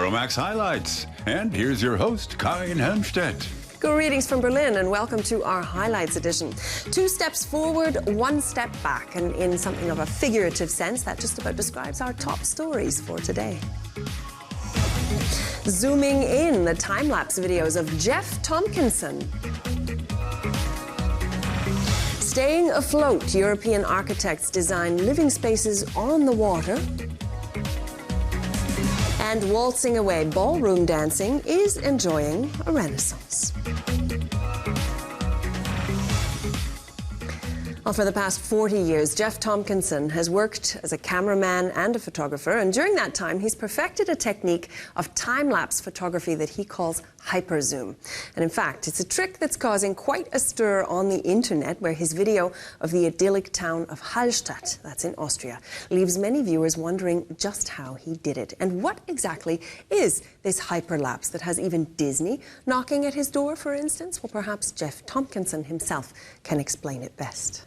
Euromaxx highlights. And here's your host, Karin Helmstedt. Greetings from Berlin and welcome to our highlights edition. 2 steps forward, 1 step back, and in something of a figurative sense, that just about describes our top stories for today. Zooming in, the time-lapse videos of Geoff Tompkinson. Staying afloat, European architects design living spaces on the water. And waltzing away, ballroom dancing is enjoying a renaissance. Well, for the past 40 years, Geoff Tompkinson has worked as a cameraman and a photographer, and during that time, he's perfected a technique of time-lapse photography that he calls hyperzoom. And in fact, it's a trick that's causing quite a stir on the internet, where his video of the idyllic town of Hallstatt, that's in Austria, leaves many viewers wondering just how he did it. And what exactly is this hyperlapse that has even Disney knocking at his door, for instance? Well, perhaps Geoff Tompkinson himself can explain it best.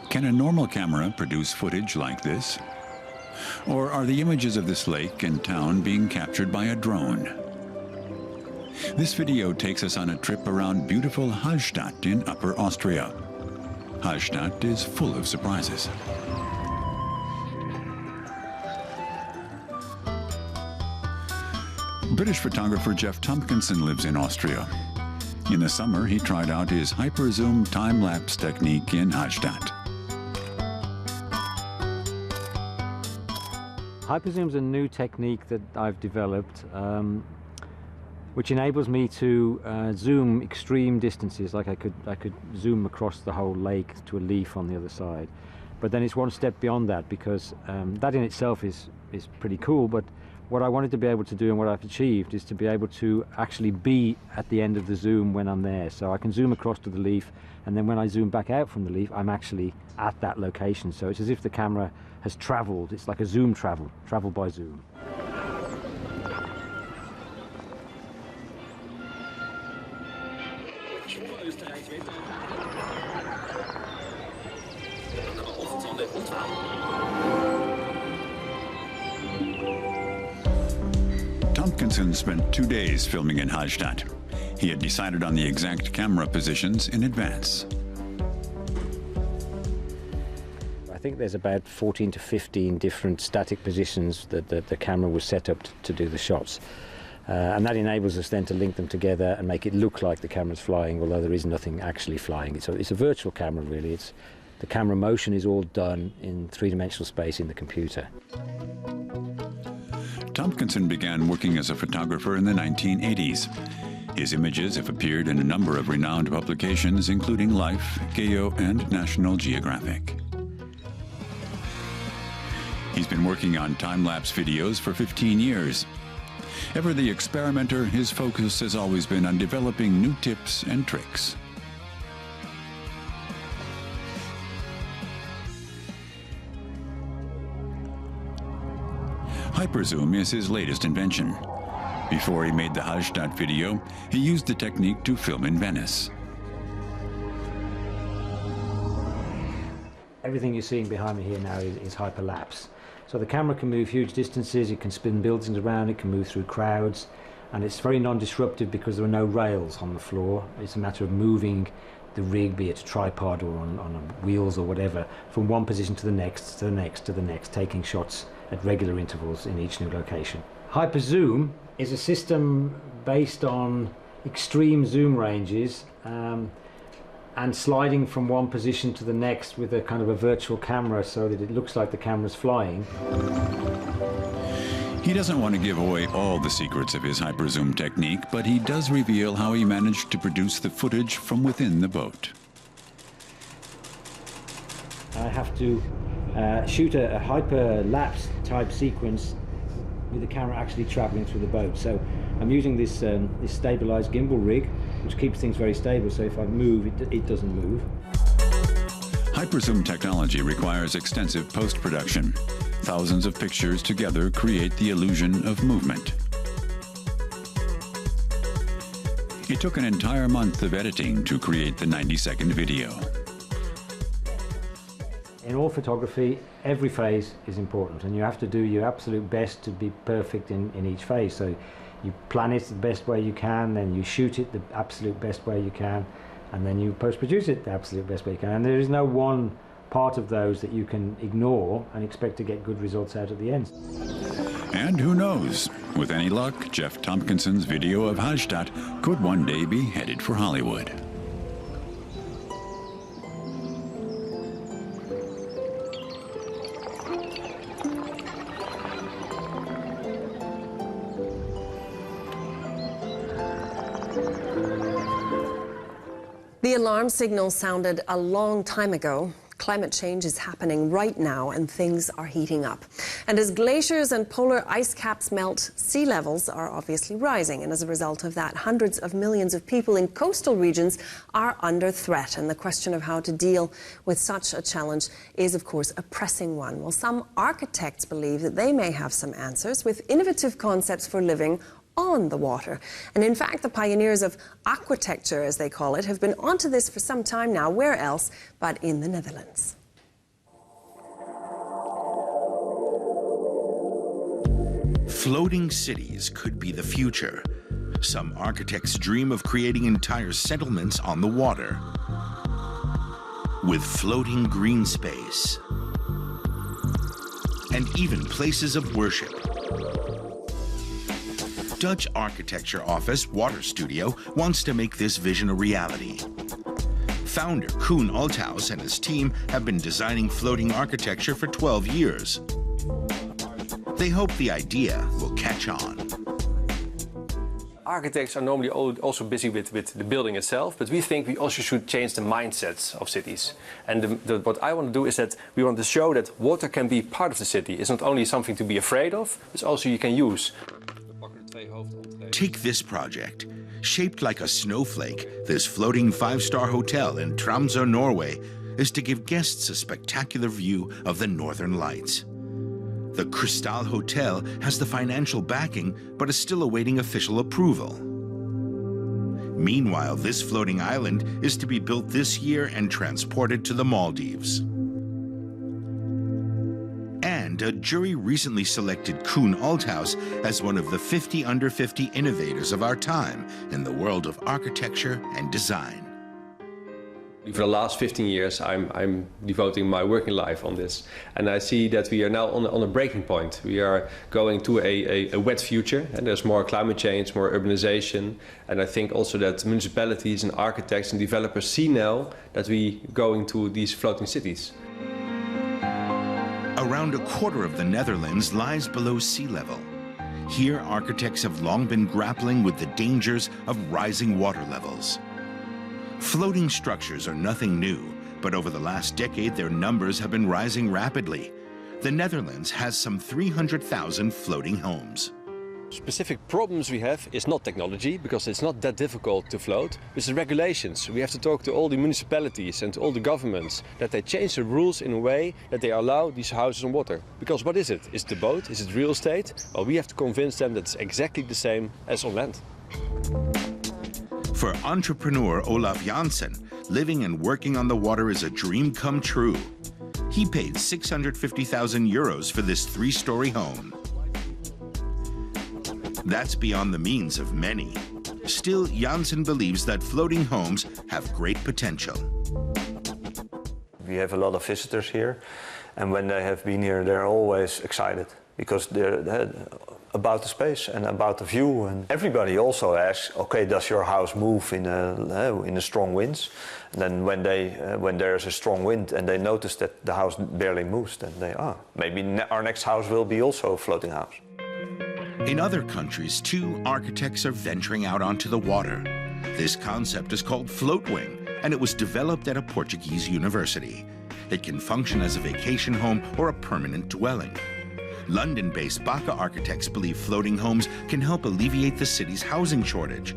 Can a normal camera produce footage like this? Or are the images of this lake and town being captured by a drone? This video takes us on a trip around beautiful Hallstatt in Upper Austria. Hallstatt is full of surprises. British photographer Geoff Tompkinson lives in Austria. In the summer, he tried out his hyperzoom time-lapse technique in Hallstatt. Hyperzoom is a new technique that I've developed, which enables me to zoom extreme distances. Like I could zoom across the whole lake to a leaf on the other side. But then it's 1 step beyond that, because that in itself is pretty cool. But what I wanted to be able to do, and what I've achieved, is to be able to actually be at the end of the zoom when I'm there. So I can zoom across to the leaf, and then when I zoom back out from the leaf, I'm actually at that location. So it's as if the camera has traveled. It's like a zoom travel by zoom. Tompkinson spent 2 days filming in Hallstatt. He had decided on the exact camera positions in advance. I think there's about 14 to 15 different static positions that the camera was set up to do the shots. And that enables us then to link them together and make it look like the camera's flying, although there is nothing actually flying. It's a virtual camera, really. The camera motion is all done in 3-dimensional space in the computer. Tompkinson began working as a photographer in the 1980s. His images have appeared in a number of renowned publications, including Life, Geo, and National Geographic. He's been working on time-lapse videos for 15 years. Ever the experimenter, his focus has always been on developing new tips and tricks. Hyperzoom is his latest invention. Before he made the Hallstatt video, he used the technique to film in Venice. Everything you're seeing behind me here now is hyperlapse. So the camera can move huge distances, it can spin buildings around, it can move through crowds, and it's very non-disruptive because there are no rails on the floor. It's a matter of moving the rig, be it a tripod or on wheels or whatever, from one position to the next, to the next, to the next, taking shots at regular intervals in each new location. Hyperzoom is a system based on extreme zoom ranges and sliding from one position to the next with a kind of a virtual camera so that it looks like the camera's flying. He doesn't want to give away all the secrets of his hyperzoom technique, but he does reveal how he managed to produce the footage from within the boat. I have to shoot a hyperlapse type sequence with the camera actually traveling through the boat. So I'm using this stabilized gimbal rig, which keeps things very stable, so if I move, it doesn't move. Hyperzoom technology requires extensive post-production. Thousands of pictures together create the illusion of movement. It took an entire month of editing to create the 90-second video. In all photography, every phase is important, and you have to do your absolute best to be perfect in each phase. So you plan it the best way you can, then you shoot it the absolute best way you can, and then you post-produce it the absolute best way you can. And there is no one part of those that you can ignore and expect to get good results out at the end. And who knows, with any luck, Geoff Tompkinson's video of Hallstatt could one day be headed for Hollywood. The alarm signal sounded a long time ago. Climate change is happening right now and things are heating up. And as glaciers and polar ice caps melt, sea levels are obviously rising. And as a result of that, hundreds of millions of people in coastal regions are under threat. And the question of how to deal with such a challenge is, of course, a pressing one. Well, some architects believe that they may have some answers with innovative concepts for living on the water. And in fact, the pioneers of aquitecture, as they call it, have been onto this for some time now. Where else but in the Netherlands? Floating cities could be the future. Some architects dream of creating entire settlements on the water, with floating green space, and even places of worship. Dutch architecture office Water Studio wants to make this vision a reality. Founder Koen Althaus and his team have been designing floating architecture for 12 years. They hope the idea will catch on. Architects are normally also busy with the building itself, but we think we also should change the mindsets of cities. And what I want to do is that we want to show that water can be part of the city. It's not only something to be afraid of, it's also you can use. Take this project. Shaped like a snowflake, this floating 5-star hotel in Tromsø, Norway, is to give guests a spectacular view of the Northern Lights. The Crystal Hotel has the financial backing, but is still awaiting official approval. Meanwhile, this floating island is to be built this year and transported to the Maldives. And a jury recently selected Koen Althaus as one of the 50 under 50 innovators of our time in the world of architecture and design. For the last 15 years, I'm devoting my working life on this. And I see that we are now on a breaking point. We are going to a wet future, and there's more climate change, more urbanization. And I think also that municipalities and architects and developers see now that we are going to these floating cities. Around a quarter of the Netherlands lies below sea level. Here, architects have long been grappling with the dangers of rising water levels. Floating structures are nothing new, but over the last decade, their numbers have been rising rapidly. The Netherlands has some 300,000 floating homes. Specific problems we have is not technology, because it's not that difficult to float. It's the regulations. We have to talk to all the municipalities and to all the governments that they change the rules in a way that they allow these houses on water. Because what is it? Is it the boat? Is it real estate? Well, we have to convince them that it's exactly the same as on land. For entrepreneur Olaf Janssen, living and working on the water is a dream come true. He paid 650,000 euros for this 3-story home. That's beyond the means of many. Still, Janssen believes that floating homes have great potential. We have a lot of visitors here, and when they have been here, they're always excited because they're about the space and about the view. And everybody also asks, okay, does your house move in a strong winds? And then when there's a strong wind and they notice that the house barely moves, then they, maybe our next house will be also a floating house. In other countries, too, architects are venturing out onto the water. This concept is called floatwing, and it was developed at a Portuguese university. It can function as a vacation home or a permanent dwelling. London-based Baca architects believe floating homes can help alleviate the city's housing shortage.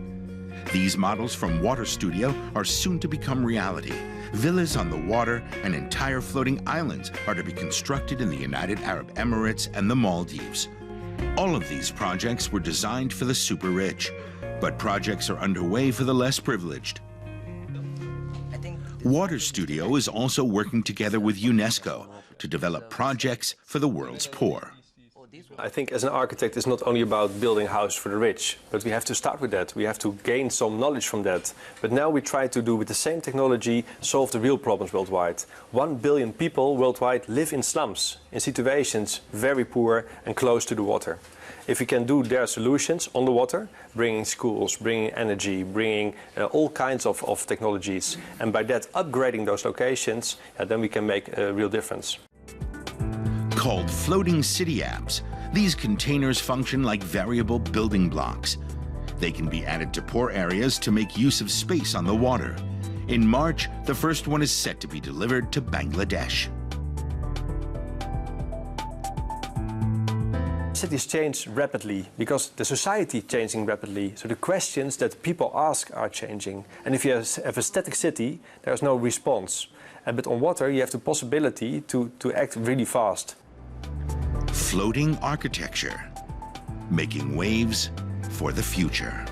These models from Water Studio are soon to become reality. Villas on the water and entire floating islands are to be constructed in the United Arab Emirates and the Maldives. All of these projects were designed for the super rich, but projects are underway for the less privileged. Water Studio is also working together with UNESCO to develop projects for the world's poor. I think as an architect it's not only about building a house for the rich, but we have to start with that. We have to gain some knowledge from that. But now we try to do with the same technology solve the real problems worldwide. 1 billion people worldwide live in slums, in situations very poor and close to the water. If we can do their solutions on the water, bringing schools, bringing energy, bringing all kinds of technologies, and by that upgrading those locations, then we can make a real difference. Called floating city apps, these containers function like variable building blocks. They can be added to poor areas to make use of space on the water. In March, the first one is set to be delivered to Bangladesh. Cities change rapidly because the society is changing rapidly. So the questions that people ask are changing. And if you have a static city, there's no response. But on water, you have the possibility to act really fast. Floating architecture, making waves for the future.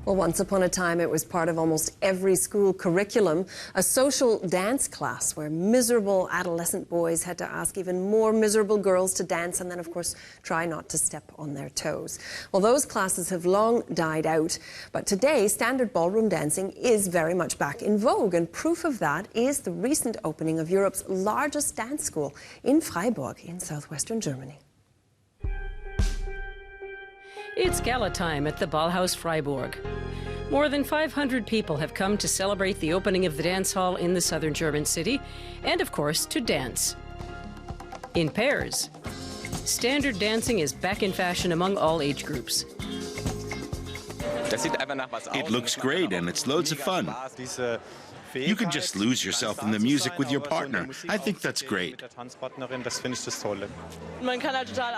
Well, once upon a time, it was part of almost every school curriculum, a social dance class where miserable adolescent boys had to ask even more miserable girls to dance and then, of course, try not to step on their toes. Well, those classes have long died out, but today, standard ballroom dancing is very much back in vogue, and proof of that is the recent opening of Europe's largest dance school in Freiburg in southwestern Germany. It's gala time at the Ballhaus Freiburg. More than 500 people have come to celebrate the opening of the dance hall in the southern German city, and of course, to dance. In pairs. Standard dancing is back in fashion among all age groups. It looks great and it's loads of fun. You can just lose yourself in the music with your partner. I think that's great.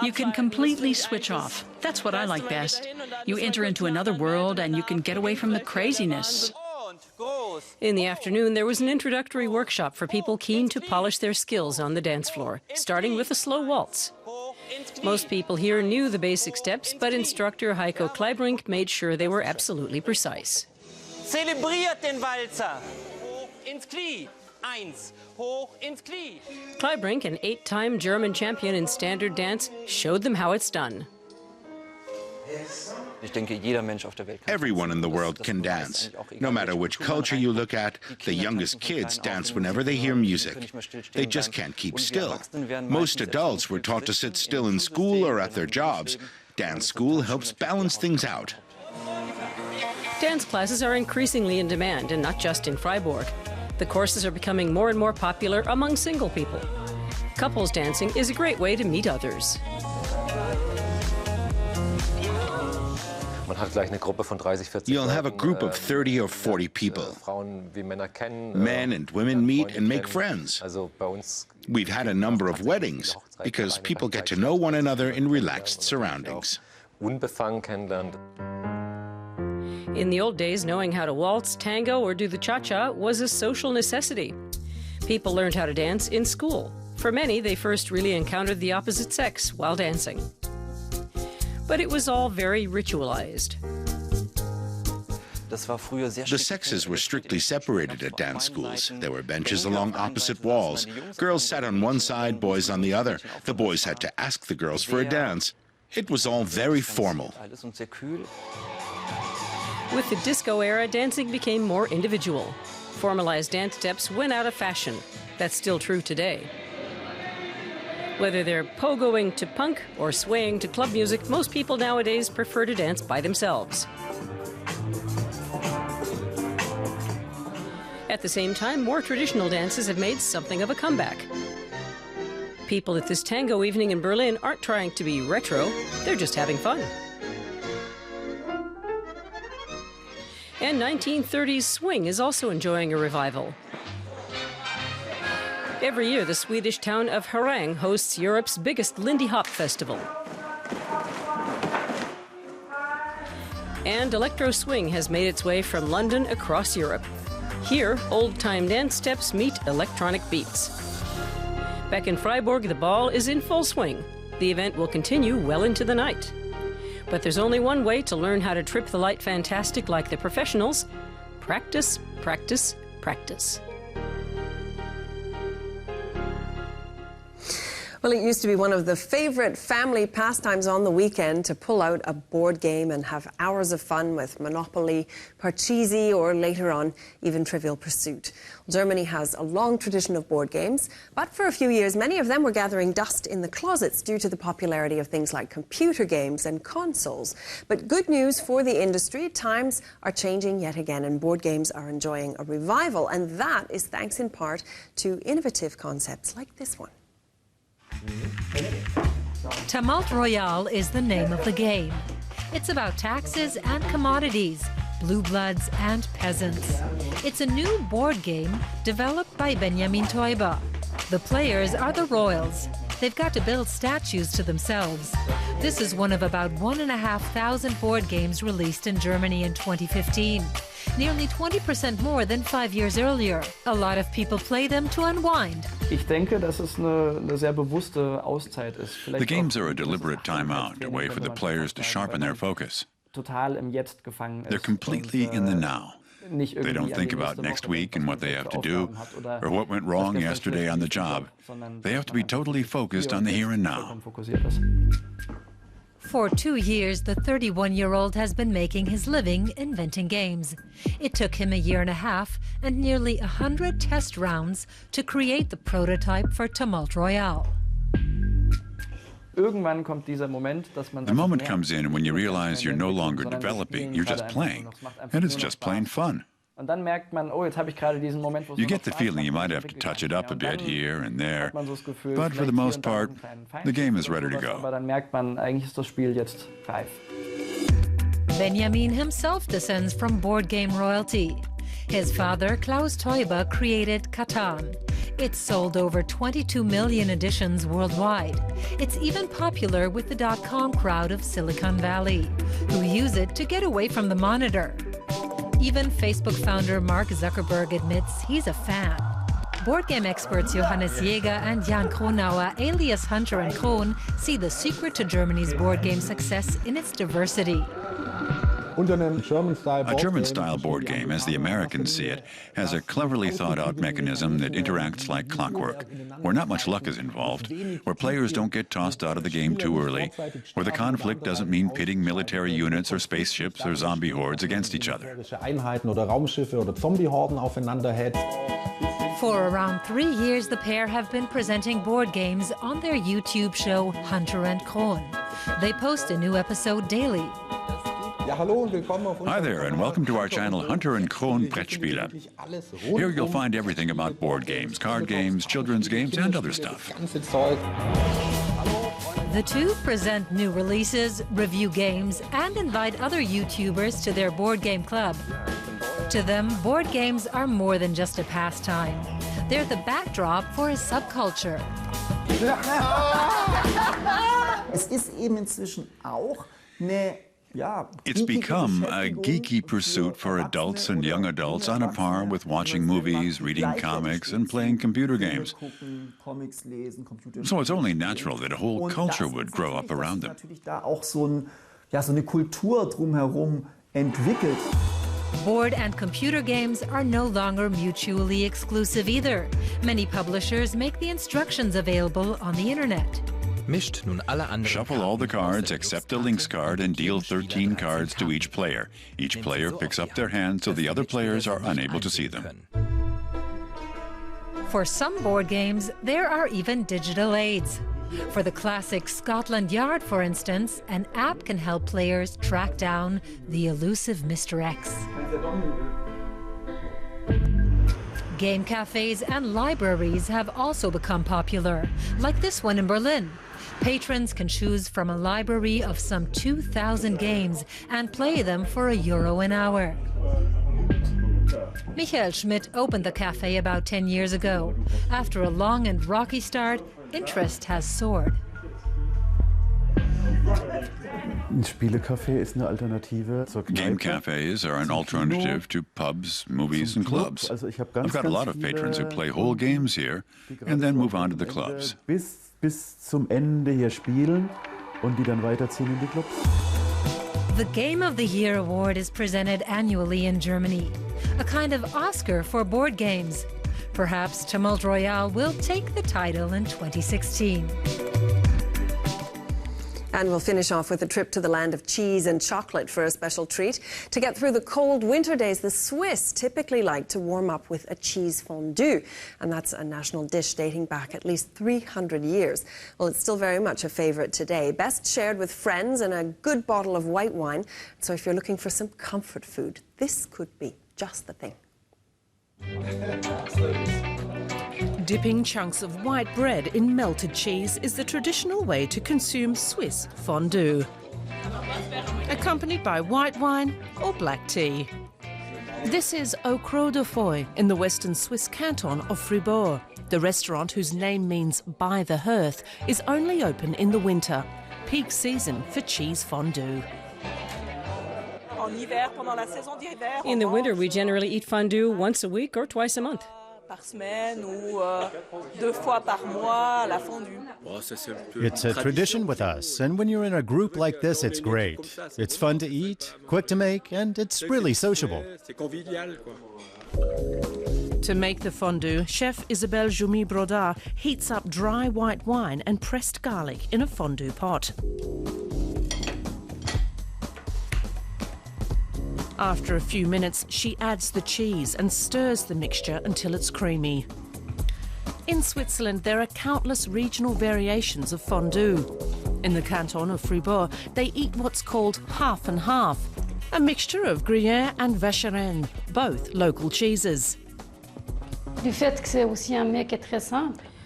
You can completely switch off. That's what I like best. You enter into another world and you can get away from the craziness. In the afternoon, there was an introductory workshop for people keen to polish their skills on the dance floor, starting with a slow waltz. Most people here knew the basic steps, but instructor Heiko Kleibrink made sure they were absolutely precise. Zelebriert den Walzer. Hoch ins Knie. 1. Hoch ins Knie. Kleibrink, an 8-time German champion in standard dance, showed them how it's done. Everyone in the world can dance. No matter which culture you look at, the youngest kids dance whenever they hear music. They just can't keep still. Most adults were taught to sit still in school or at their jobs. Dance school helps balance things out. Dance classes are increasingly in demand, and not just in Freiburg. The courses are becoming more and more popular among single people. Couples dancing is a great way to meet others. You'll have a group of 30 or 40 people. Men and women meet and make friends. We've had a number of weddings because people get to know one another in relaxed surroundings. In the old days, knowing how to waltz, tango, or do the cha-cha was a social necessity. People learned how to dance in school. For many, they first really encountered the opposite sex while dancing. But it was all very ritualized. The sexes were strictly separated at dance schools. There were benches along opposite walls. Girls sat on one side, boys on the other. The boys had to ask the girls for a dance. It was all very formal. With the disco era, dancing became more individual. Formalized dance steps went out of fashion. That's still true today. Whether they're pogoing to punk or swaying to club music, most people nowadays prefer to dance by themselves. At the same time, more traditional dances have made something of a comeback. People at this tango evening in Berlin aren't trying to be retro, they're just having fun. And 1930s swing is also enjoying a revival. Every year, the Swedish town of Harang hosts Europe's biggest Lindy Hop festival. And electro swing has made its way from London across Europe. Here, old-time dance steps meet electronic beats. Back in Freiburg, the ball is in full swing. The event will continue well into the night. But there's only one way to learn how to trip the light fantastic like the professionals: practice, practice, practice. Well, it used to be one of the favorite family pastimes on the weekend to pull out a board game and have hours of fun with Monopoly, Parcheesi, or later on, even Trivial Pursuit. Germany has a long tradition of board games, but for a few years, many of them were gathering dust in the closets due to the popularity of things like computer games and consoles. But good news for the industry, times are changing yet again, and board games are enjoying a revival, and that is thanks in part to innovative concepts like this one. Tumult Royale is the name of the game. It's about taxes and commodities, blue bloods and peasants. It's a new board game developed by Benjamin Teuber. The players are the royals. They've got to build statues to themselves. This is one of about 1,500 board games released in Germany in 2015. Nearly 20% more than 5 years earlier. A lot of people play them to unwind. Ich denke, dass es eine sehr bewusste Auszeit ist. The games are a deliberate time out, a way for the players to sharpen their focus. Total im Jetzt gefangen ist. They're completely in the now. They don't think about next week and what they have to do, or what went wrong yesterday on the job. They have to be totally focused on the here and now. For 2 years, the 31-year-old has been making his living inventing games. It took him a year and a half and nearly 100 test rounds to create the prototype for Tumult Royale. Irgendwann kommt dieser Moment, dass man The moment comes in when you realize you're no longer developing, you're just playing, and it's just plain fun. Und dann merkt man, oh, jetzt habe ich gerade diesen Moment, wo es You get the feeling you might have to touch it up a bit here and there, but for the most part, the game is ready to go. Aber dann merkt man, eigentlich ist das Spiel jetzt reif. Benjamin himself descends from board game royalty. His father, Klaus Teuber, created Catan. It's sold over 22 million editions worldwide. It's even popular with the .com crowd of Silicon Valley, who use it to get away from the monitor. Even Facebook founder Mark Zuckerberg admits he's a fan. Board game experts Johannes Jäger and Jan Kronauer, alias Hunter and Kron, see the secret to Germany's board game success in its diversity. A German-style board game, as the Americans see it, has a cleverly thought-out mechanism that interacts like clockwork, where not much luck is involved, where players don't get tossed out of the game too early, where the conflict doesn't mean pitting military units or spaceships or zombie hordes against each other. For around 3 years, the pair have been presenting board games on their YouTube show Hunter and Kron. They post a new episode daily. Hi there, and welcome to our channel Hunter and Kron Brettspiele. Here you'll find everything about board games, card games, children's games, and other stuff. The two present new releases, review games, and invite other YouTubers to their board game club. To them, board games are more than just a pastime. They're the backdrop for a subculture. Es ist eben inzwischen auch eine It's become a geeky pursuit for adults and young adults on a par with watching movies, reading comics, and playing computer games. So it's only natural that a whole culture would grow up around them. Da auch so eine Kultur drumherum entwickelt. Board and computer games are no longer mutually exclusive either. Many publishers make the instructions available on the internet. Mischt nun alle anderen Shuffle all the cards except the links card and deal 13 cards to each player. Each player picks up their hand so the other players are unable to see them. For some board games, there are even digital aids. For the classic Scotland Yard, for instance, an app can help players track down the elusive Mr. X. Game cafes and libraries have also become popular, like this one in Berlin. Patrons can choose from a library of some 2,000 games and play them for €1 an hour. Michael Schmidt opened the cafe about 10 years ago. After a long and rocky start, interest has soared. Game cafes are an alternative to pubs, movies, and clubs. I've got a lot of patrons who play whole games here and then move on to the clubs. Bis zum Ende hier spielen und die dann weiterziehen in die Clubs. The Game of the Year award is presented annually in Germany. a kind of Oscar for board games. Perhaps Tumult Royale will take the title in 2016. And we'll finish off with a trip to the land of cheese and chocolate for a special treat. To get through the cold winter days, the Swiss typically like to warm up with a cheese fondue. And that's a national dish dating back at least 300 years. Well, it's still very much a favorite today. Best shared with friends and a good bottle of white wine. So if you're looking for some comfort food, this could be just the thing. Dipping chunks of white bread in melted cheese is the traditional way to consume Swiss fondue, accompanied by white wine or black tea. This is Au Creux de Feu in the western Swiss canton of Fribourg. The restaurant, whose name means by the hearth, is only open in the winter, peak season for cheese fondue. In the winter, we generally eat fondue once a week or twice a month. It's a tradition with us, and when you're in a group like this, it's great. It's fun to eat, quick to make, and it's really sociable. To make the fondue, Chef Isabelle Joumi-Brodard heats up dry white wine and pressed garlic in a fondue pot. After a few minutes, she adds the cheese and stirs the mixture until it's creamy. In Switzerland, there are countless regional variations of fondue. In the canton of Fribourg, they eat what's called half and half, a mixture of Gruyère and Vacherin, both local cheeses.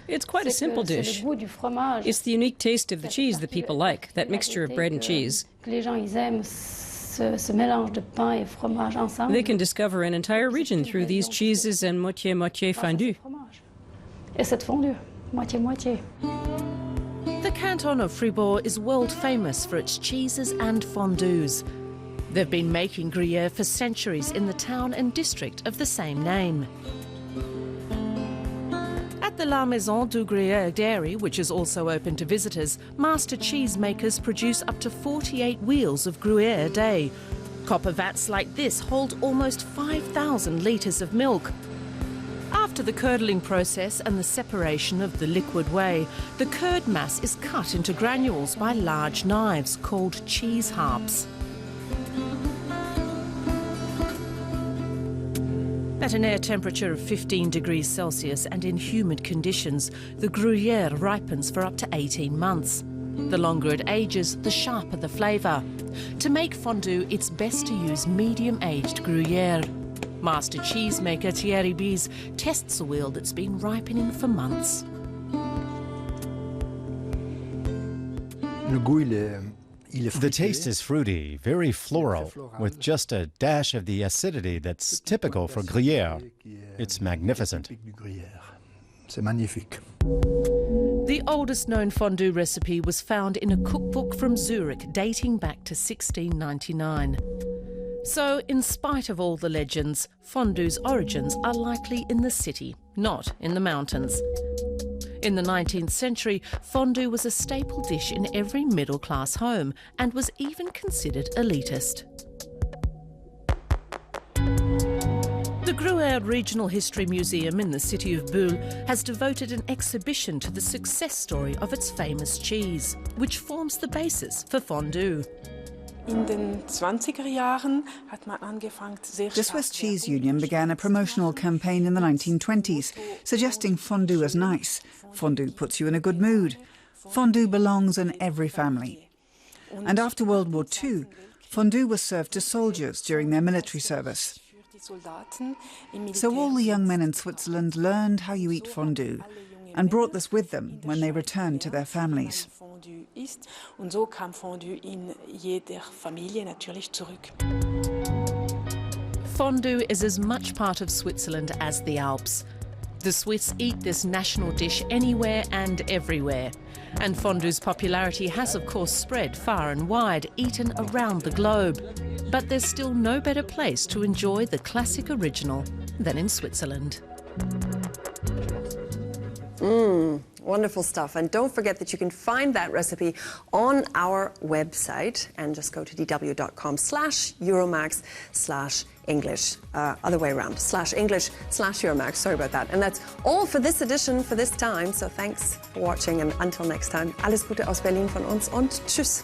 It's quite a simple dish. It's the unique taste of the cheese that people like, that mixture of bread and cheese. They can discover an entire region through these cheeses and moitié-moitié fondue. The canton of Fribourg is world famous for its cheeses and fondues. They've been making Gruyère for centuries in the town and district of the same name. At the La Maison du Gruyère dairy, which is also open to visitors, master cheesemakers produce up to 48 wheels of Gruyère a day. Copper vats like this hold almost 5,000 litres of milk. After the curdling process and the separation of the liquid whey, the curd mass is cut into granules by large knives called cheese harps. At an air temperature of 15 degrees Celsius and in humid conditions, the Gruyère ripens for up to 18 months. The longer it ages, the sharper the flavour. To make fondue, it's best to use medium-aged Gruyère. Master cheesemaker Thierry Bies tests a wheel that's been ripening for months. The taste is fruity, very floral, with just a dash of the acidity that's typical for Gruyère. It's magnificent. The oldest known fondue recipe was found in a cookbook from Zurich dating back to 1699. So, in spite of all the legends, fondue's origins are likely in the city, not in the mountains. In the 19th century, fondue was a staple dish in every middle-class home and was even considered elitist. The Gruyère Regional History Museum in the city of Bulle has devoted an exhibition to the success story of its famous cheese, which forms the basis for fondue. The Swiss Cheese Union began a promotional campaign in the 1920s, suggesting fondue as nice. Fondue puts you in a good mood. Fondue belongs in every family. And after World War II, fondue was served to soldiers during their military service. So all the young men in Switzerland learned how you eat fondue and brought this with them when they returned to their families. Fondue is as much part of Switzerland as the Alps. The Swiss eat this national dish anywhere and everywhere. And fondue's popularity has, of course, spread far and wide, eaten around the globe. But there's still no better place to enjoy the classic original than in Switzerland. Wonderful stuff. And don't forget that you can find that recipe on our website, and just go to dw.com/Euromaxx/English. Other way around, /English/Euromaxx. Sorry about that. And that's all for this edition, for this time. So thanks for watching, and until next time, alles Gute aus Berlin von uns und tschüss.